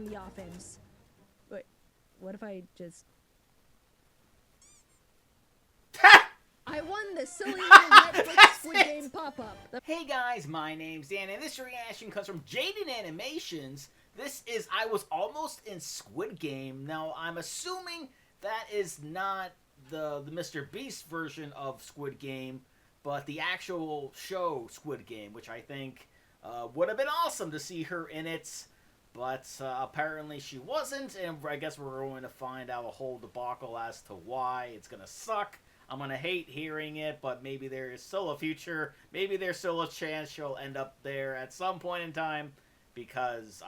on the offense. Wait, what if I just... I won the silly little Netflix Squid Game pop-up. Hey guys, my name's Dan, and this reaction comes from JaidenAnimations. This is I Was Almost in Squid Game. Now, I'm assuming that is not the Mr. Beast version of Squid Game, but the actual show Squid Game, which I think would have been awesome to see her in it. But apparently she wasn't, and I guess we're going to find out a whole debacle as to why. It's going to suck. I'm going to hate hearing it, but maybe there is still a future. Maybe there's still a chance she'll end up there at some point in time, because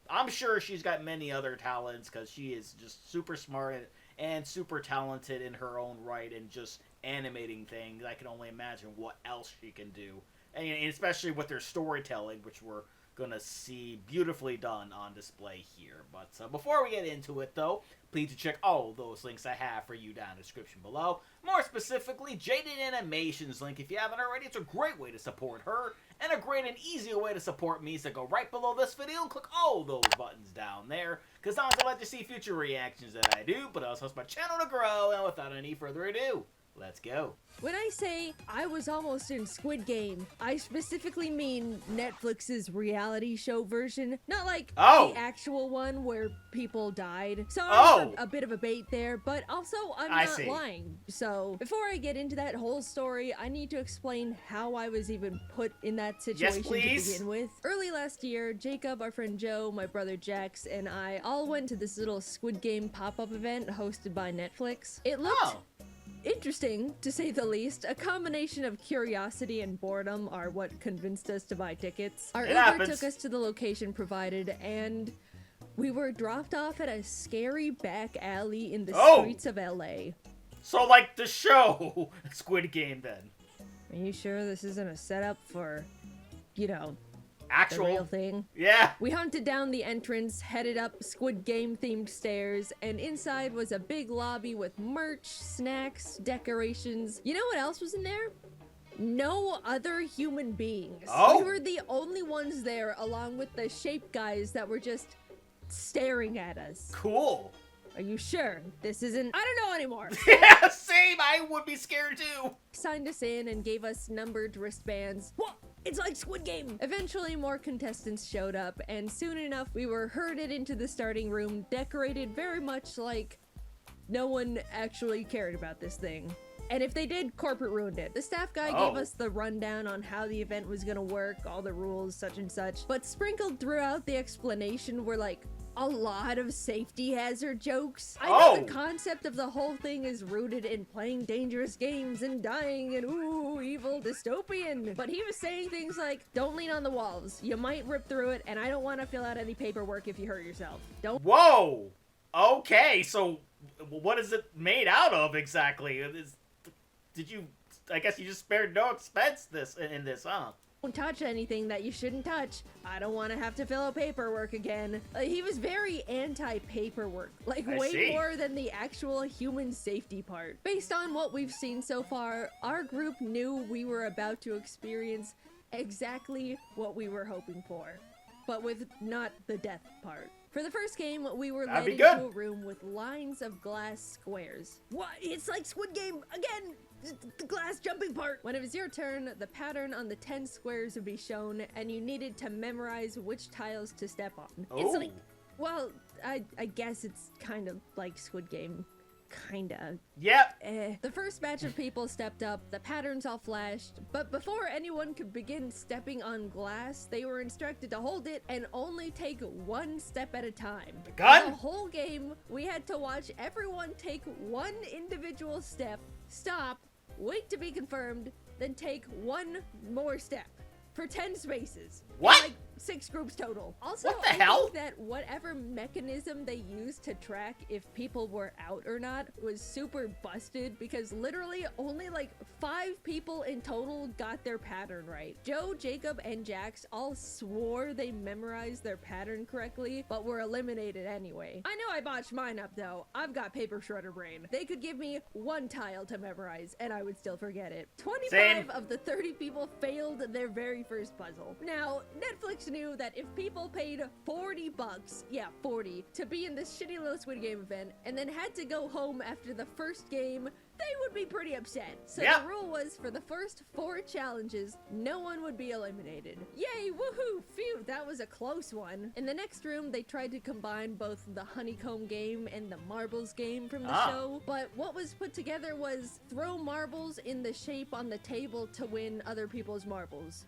I'm sure she's got many other talents, because she is just super smart and super talented in her own right, and just animating things. I can only imagine what else she can do, and especially with her storytelling, which we're going to see beautifully done on display here. But before we get into it, though, please check all those links I have for you down in the description below. More specifically, JaidenAnimations link. If you haven't already, it's a great way to support her, and a great and easy way to support me. So go right below this video and click all those buttons down there, because not only let you see future reactions that I do, but also helps my channel to grow. And without any further ado, let's go. When I say I was almost in Squid Game, I specifically mean Netflix's reality show version, not like the actual one where people died. Sorry for a bit of a bait there, but also I'm not lying. So before I get into that whole story, I need to explain how I was even put in that situation to begin with. Early last year, Jacob, our friend Joe, my brother Jax, and I all went to this little Squid Game pop-up event hosted by Netflix. It looked interesting, to say the least. A combination of curiosity and boredom are what convinced us to buy tickets. Our Uber took us to the location provided, and we were dropped off at a scary back alley in the streets of LA. So like the show Squid Game, then. Are you sure this isn't a setup for, you know, actual the real thing? Yeah. We hunted down the entrance, headed up Squid Game themed stairs, and inside was a big lobby with merch, snacks, decorations. You know what else was in there? No other human beings. We were the only ones there, along with the shape guys that were just staring at us. Cool. Are you sure this isn't... I don't know anymore. Yeah, same. I would be scared too. Signed us in and gave us numbered wristbands. What? It's like Squid Game! Eventually, more contestants showed up, and soon enough, we were herded into the starting room, decorated very much like no one actually cared about this thing. And if they did, corporate ruined it. The staff guy gave us the rundown on how the event was gonna work, all the rules, such and such. But sprinkled throughout the explanation were like a lot of safety hazard jokes. I know the concept of the whole thing is rooted in playing dangerous games and dying and ooh, evil dystopian. But he was saying things like, don't lean on the walls. You might rip through it, and I don't want to fill out any paperwork if you hurt yourself. Don't- Whoa! Okay, so what is it made out of exactly? Did you, I guess you just spared no expense in this, huh? Don't touch anything that you shouldn't touch. I don't want to have to fill out paperwork again. He was very anti-paperwork, like way more than the actual human safety part. Based on what we've seen so far, our group knew we were about to experience exactly what we were hoping for, but with not the death part. For the first game, we were led into a room with lines of glass squares. What? It's like Squid Game again! The glass jumping part! When it was your turn, the pattern on the 10 squares would be shown, and you needed to memorize which tiles to step on. It's like, well, I guess it's kind of like Squid Game. Kinda. Yep. The first batch of people stepped up, the patterns all flashed, but before anyone could begin stepping on glass, they were instructed to hold it and only take one step at a time. The gun? The whole game, we had to watch everyone take one individual step, stop, wait to be confirmed, then take one more step for 10 spaces. What? Like 6 groups total. Also, what the I hell? think that whatever mechanism they used to track if people were out or not was super busted, because literally only like 5 people in total got their pattern right. Joe, Jacob, and Jax all swore they memorized their pattern correctly, but were eliminated anyway. I know I botched mine up though. I've got paper shredder brain. They could give me one tile to memorize and I would still forget it. 25 of the 30 people failed their very first puzzle. Now, Netflix Jax knew that if people paid 40 bucks, yeah, 40, to be in this shitty little Squid Game event and then had to go home after the first game, they would be pretty upset. So the rule was for the first 4 challenges, no one would be eliminated. Yay, woohoo, phew, that was a close one. In the next room, they tried to combine both the honeycomb game and the marbles game from the show, but what was put together was throw marbles in the shape on the table to win other people's marbles.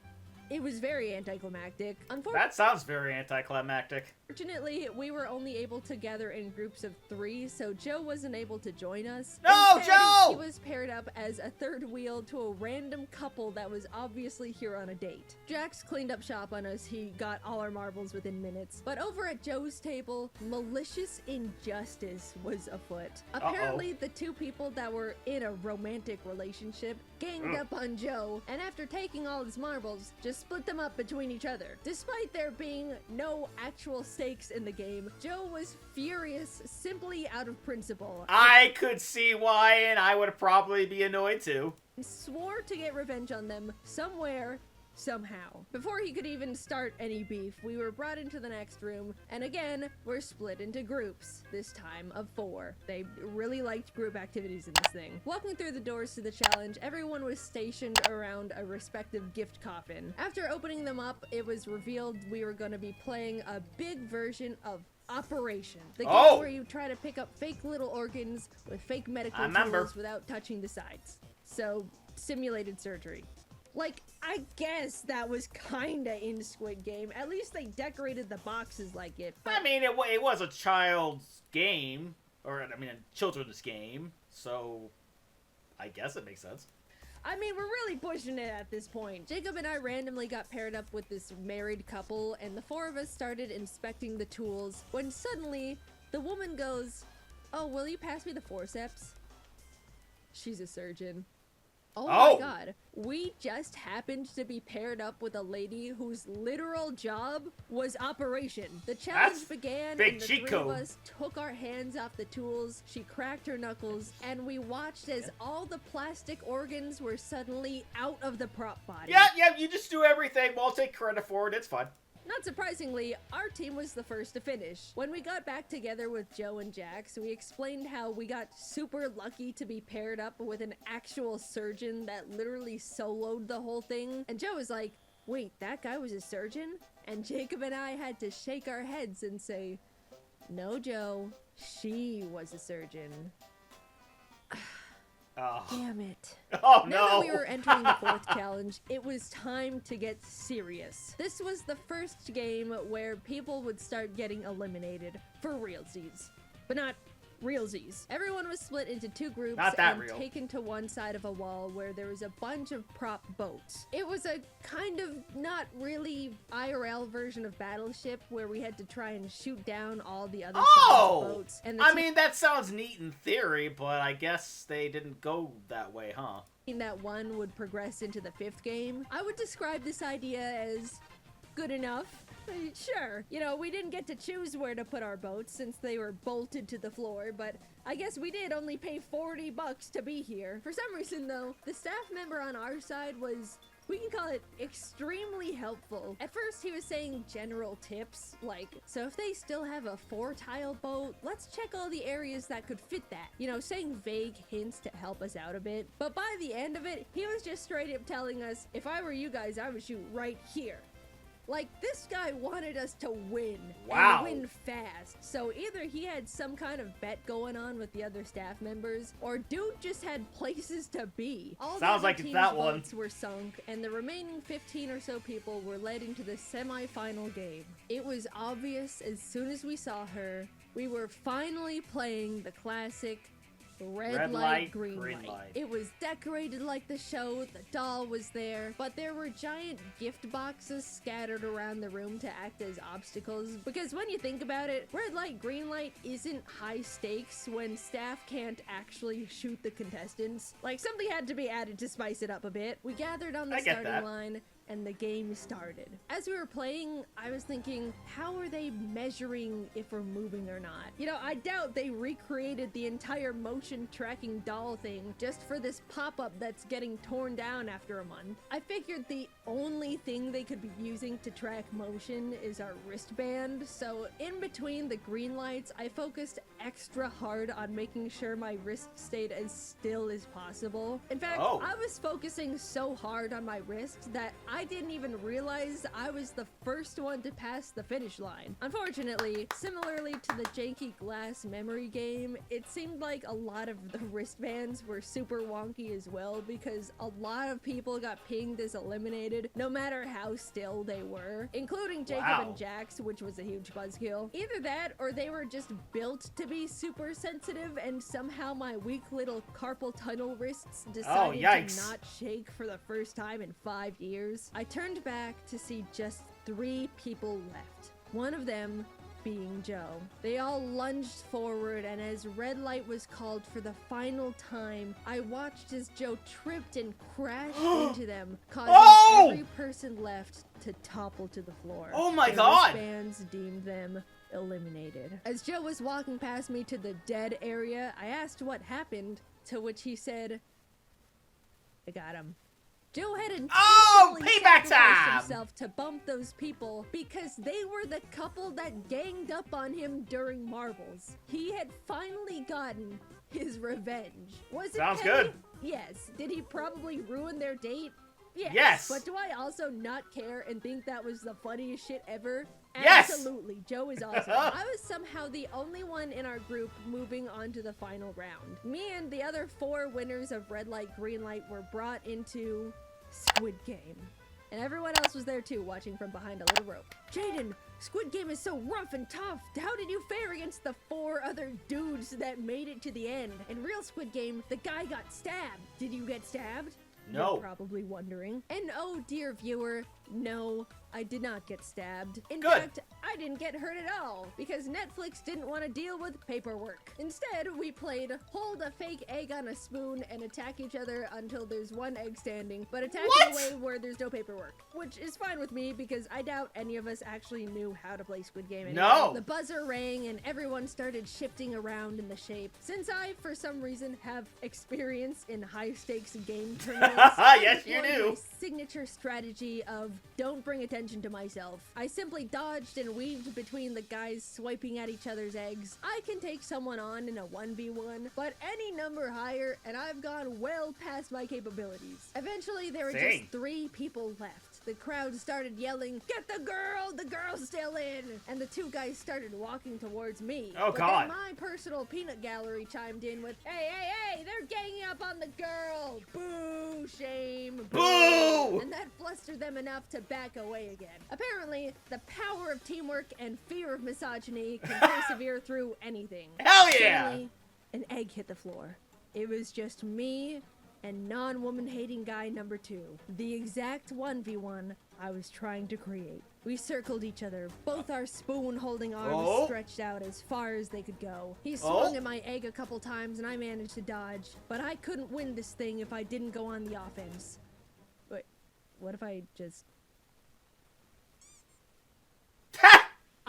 It was very anticlimactic. That sounds very anticlimactic. Unfortunately, we were only able to gather in groups of 3, so Joe wasn't able to join us. No, Instead, Joe! He was paired up as a third wheel to a random couple that was obviously here on a date. Jax cleaned up shop on us. He got all our marbles within minutes. But over at Joe's table, malicious injustice was afoot. Apparently, the 2 people that were in a romantic relationship ganged up on Joe, and after taking all his marbles, just split them up between each other. Despite there being no actual stakes in the game, Joe was furious simply out of principle. I could see why, and I would probably be annoyed too. Swore to get revenge on them somewhere, somehow. Before he could even start any beef, we were brought into the next room, and again, we're split into groups, this time of 4. They really liked group activities in this thing. Walking through the doors to the challenge, everyone was stationed around a respective gift coffin. After opening them up, it was revealed we were going to be playing a big version of Operation, the game where you try to pick up fake little organs with fake medical tools without touching the sides. So, simulated surgery. Like, I guess that was kinda in Squid Game. At least they decorated the boxes like it. But I mean, it was a child's game, or I mean, a children's game, so I guess it makes sense. I mean, we're really pushing it at this point. Jacob and I randomly got paired up with this married couple, and the 4 of us started inspecting the tools, when suddenly, the woman goes, "Oh, will you pass me the forceps?" She's a surgeon. Oh my god. We just happened to be paired up with a lady whose literal job was Operation. The challenge began and the 3 of us took our hands off the tools, she cracked her knuckles, and we watched as all the plastic organs were suddenly out of the prop body. Yeah, you just do everything. We'll take credit for it. It's fun. Not surprisingly, our team was the first to finish. When we got back together with Joe and Jax, we explained how we got super lucky to be paired up with an actual surgeon that literally soloed the whole thing. And Joe was like, "Wait, that guy was a surgeon?" And Jacob and I had to shake our heads and say, "No, Joe, she was a surgeon." Damn it. Oh, no. Now that we were entering the 4th challenge, it was time to get serious. This was the first game where people would start getting eliminated for realsies. But not realsies. Everyone was split into 2 groups and taken to one side of a wall where there was a bunch of prop boats. It was a kind of not really IRL version of Battleship where we had to try and shoot down all the other sides of boats. And I mean, that sounds neat in theory, but I guess they didn't go that way, huh? That one would progress into the 5th game. I would describe this idea as good enough. Sure, you know, we didn't get to choose where to put our boats since they were bolted to the floor, but I guess we did only pay 40 bucks to be here. For some reason, though, the staff member on our side was, we can call it, extremely helpful. At first, he was saying general tips, like, so if they still have a 4-tile boat, let's check all the areas that could fit that. You know, saying vague hints to help us out a bit. But by the end of it, he was just straight up telling us, if I were you guys, I would shoot right here. Like, this guy wanted us to win. Wow. And win fast. So either he had some kind of bet going on with the other staff members, or dude just had places to be. All Sounds like it's that one. Boats were sunk, and the remaining 15 or so people were led into the semi-final game. It was obvious as soon as we saw her, we were finally playing the classic red light, green light. It was decorated like the show, the doll was there, but there were giant gift boxes scattered around the room to act as obstacles, because when you think about it, red light, green light isn't high stakes when staff can't actually shoot the contestants. Like, something had to be added to spice it up a bit. We gathered on the starting line, and the game started. As we were playing, I was thinking, how are they measuring if we're moving or not? You know, I doubt they recreated the entire motion tracking doll thing just for this pop-up that's getting torn down after a month. I figured the only thing they could be using to track motion is our wristband, so in between the green lights, I focused extra hard on making sure my wrist stayed as still as possible. In fact, I was focusing so hard on my wrist that I didn't even realize I was the first one to pass the finish line. Unfortunately, similarly to the janky glass memory game, it seemed like a lot of the wristbands were super wonky as well because a lot of people got pinged as eliminated no matter how still they were, including Jacob and Jax, which was a huge buzzkill. Either that or they were just built to be super sensitive and somehow my weak little carpal tunnel wrists decided to not shake for the first time in 5 years. I turned back to see just 3 people left. One of them being Joe. They all lunged forward, and as red light was called for the final time, I watched as Joe tripped and crashed into them, causing every person left to topple to the floor. Oh my god! Fans deemed them eliminated. As Joe was walking past me to the dead area, I asked what happened, to which he said, I got him. Joe had intentionally sacrificed himself to bump those people because they were the couple that ganged up on him during marbles. He had finally gotten his revenge. Was it Sounds petty? good. Yes. Did he probably ruin their date? Yes. Yes. But do I also not care and think that was the funniest shit ever? Yes! Absolutely. Joe is awesome. I was somehow the only one in our group moving on to the final round. Me and the other 4 winners of red light, green light were brought into Squid Game. And everyone else was there too, watching from behind a little rope. Jaiden, Squid Game is so rough and tough. How did you fare against the 4 other dudes that made it to the end? In real Squid Game, the guy got stabbed. Did you get stabbed? No. You're probably wondering. And oh, dear viewer, no, I did not get stabbed. In Good. fact, I didn't get hurt at all because Netflix didn't want to deal with paperwork. Instead, we played hold a fake egg on a spoon and attack each other until there's 1 egg standing, but attack in a way where there's no paperwork, which is fine with me because I doubt any of us actually knew how to play Squid Game anyway. No! The buzzer rang and everyone started shifting around in the shape. Since I, for some reason, have experience in high-stakes game tournaments, yes, you do. My signature strategy of don't bring attention to myself. I simply dodged and weaved between the guys swiping at each other's eggs. I can take someone on in a 1v1, but any number higher, and I've gone well past my capabilities. Eventually, there were just 3 people left. The crowd started yelling, "Get the girl's still in!" And the 2 guys started walking towards me. Oh, God. Then my personal peanut gallery chimed in with, hey, they're ganging up on the girl! Boo, shame, boo! And that flustered them enough to back away again. Apparently, the power of teamwork and fear of misogyny can persevere through anything. Hell yeah! Suddenly, an egg hit the floor. It was just me and non-woman-hating guy number 2. The exact 1v1 I was trying to create. We circled each other, both our spoon-holding arms stretched out as far as they could go. He swung at my egg a couple times and I managed to dodge, but I couldn't win this thing if I didn't go on the offense. Wait, what if I just...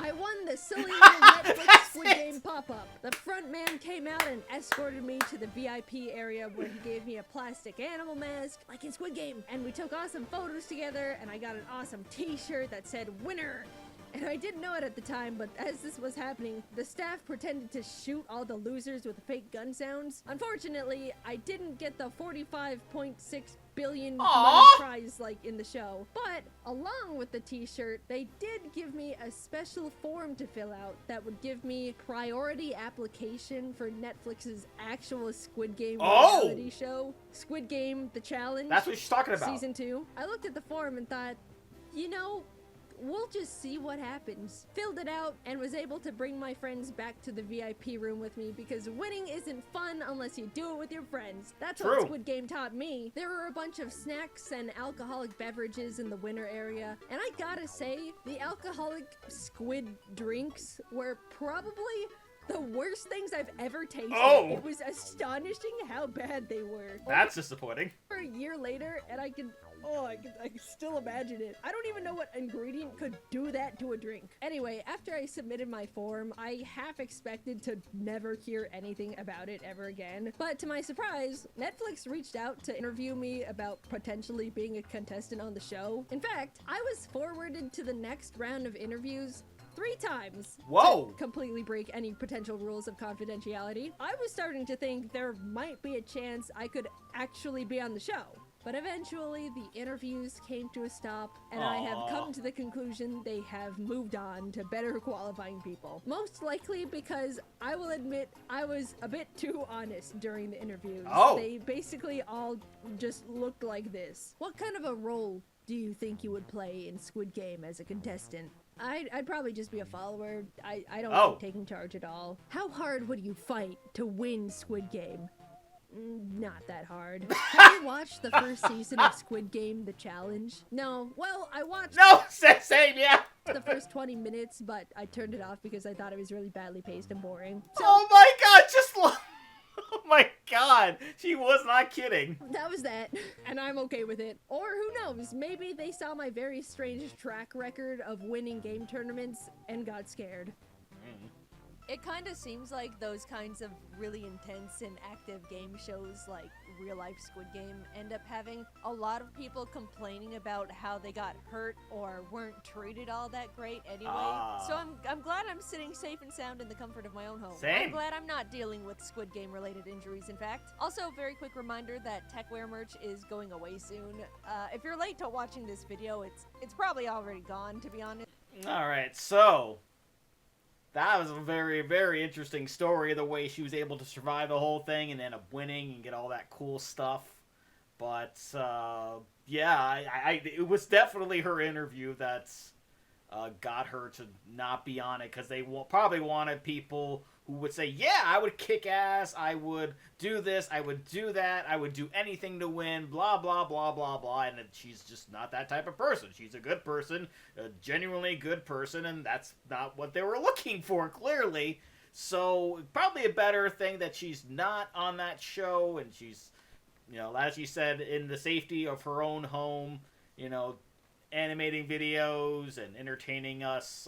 I won the silly little Netflix Squid Game pop-up. The front man came out and escorted me to the VIP area where he gave me a plastic animal mask, like in Squid Game. And we took awesome photos together, and I got an awesome t-shirt that said, "Winner!" And I didn't know it at the time, but as this was happening, the staff pretended to shoot all the losers with fake gun sounds. Unfortunately, I didn't get the 45.6 billion money prize like in the show. But along with the t-shirt, they did give me a special form to fill out that would give me priority application for Netflix's actual Squid Game reality show. Squid Game, The Challenge. That's what she's talking about. Season 2. I looked at the form and thought, you know, we'll just see what happens. Filled it out and was able to bring my friends back to the VIP room with me because winning isn't fun unless you do it with your friends. That's what Squid Game taught me. There were a bunch of snacks and alcoholic beverages in the winter area, and I gotta say, the alcoholic squid drinks were probably the worst things I've ever tasted. Oh! It was astonishing how bad they were. That's disappointing. For a year later, and I can still imagine it. I don't even know what ingredient could do that to a drink. Anyway, after I submitted my form, I half expected to never hear anything about it ever again. But to my surprise, Netflix reached out to interview me about potentially being a contestant on the show. In fact, I was forwarded to the next round of interviews 3 times. Whoa! To completely break any potential rules of confidentiality. I was starting to think there might be a chance I could actually be on the show. But eventually, the interviews came to a stop, and I have come to the conclusion they have moved on to better qualifying people. Most likely because, I will admit, I was a bit too honest during the interviews. Oh. They basically all just looked like this. What kind of a role do you think you would play in Squid Game as a contestant? I'd probably just be a follower. I don't like taking charge at all. How hard would you fight to win Squid Game? Not that hard. Have you watched the first season of Squid Game, The Challenge? No. Well, I watched... No! Same, yeah! the first 20 minutes, but I turned it off because I thought it was really badly paced and boring. So, oh my god, just look! Oh my god, she was not kidding. That was that, and I'm okay with it. Or who knows, maybe they saw my very strange track record of winning game tournaments and got scared. It kind of seems like those kinds of really intense and active game shows like real life Squid Game end up having a lot of people complaining about how they got hurt or weren't treated all that great anyway. So I'm glad I'm sitting safe and sound in the comfort of my own home. Same. I'm glad I'm not dealing with Squid Game related injuries, in fact. Also, very quick reminder that Techwear merch is going away soon. If you're late to watching this video, it's probably already gone, to be honest. Alright, so... that was a very, very interesting story, the way she was able to survive the whole thing and end up winning and get all that cool stuff. But, yeah, it was definitely her interview that got her to not be on it, because they probably wanted people who would say, yeah, I would kick ass, I would do this, I would do that, I would do anything to win, blah, blah, blah, blah, blah, and she's just not that type of person. She's a good person, a genuinely good person, and that's not what they were looking for, clearly. So, probably a better thing that she's not on that show, and she's, you know, as she said, in the safety of her own home, you know, animating videos and entertaining us.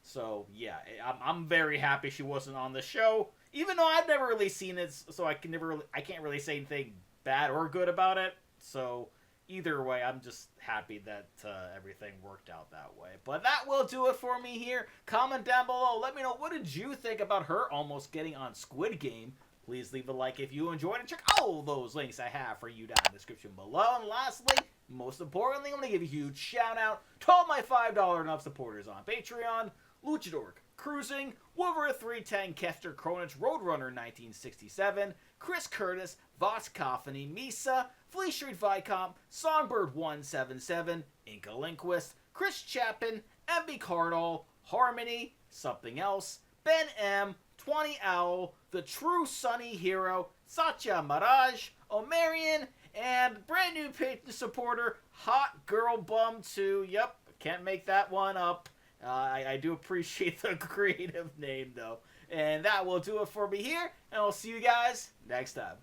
So, yeah, I'm very happy she wasn't on the show, even though I've never really seen it, so I can't really say anything bad or good about it. So, either way, I'm just happy that everything worked out that way. But that will do it for me here. Comment down below. Let me know, what did you think about her almost getting on Squid Game? Please leave a like if you enjoyed, and check all those links I have for you down in the description below. And lastly, most importantly, I'm going to give a huge shout out to all my $5 and up supporters on Patreon: Luchador, Cruising, Wolver 310, Kester, Kronich, Roadrunner 1967, Chris Curtis, Voskophony, Misa, Flea Street Vicomp, Songbird 177, Inca Linquist, Chris Chapin, MB Cardall, Harmony, Something Else, Ben M, 20 Owl, The True Sunny Hero, Satya Maraj, Omarion, and brand new patron supporter, Hot Girl Bum 2. Yep, can't make that one up. I do appreciate the creative name, though. And that will do it for me here, and I'll see you guys next time.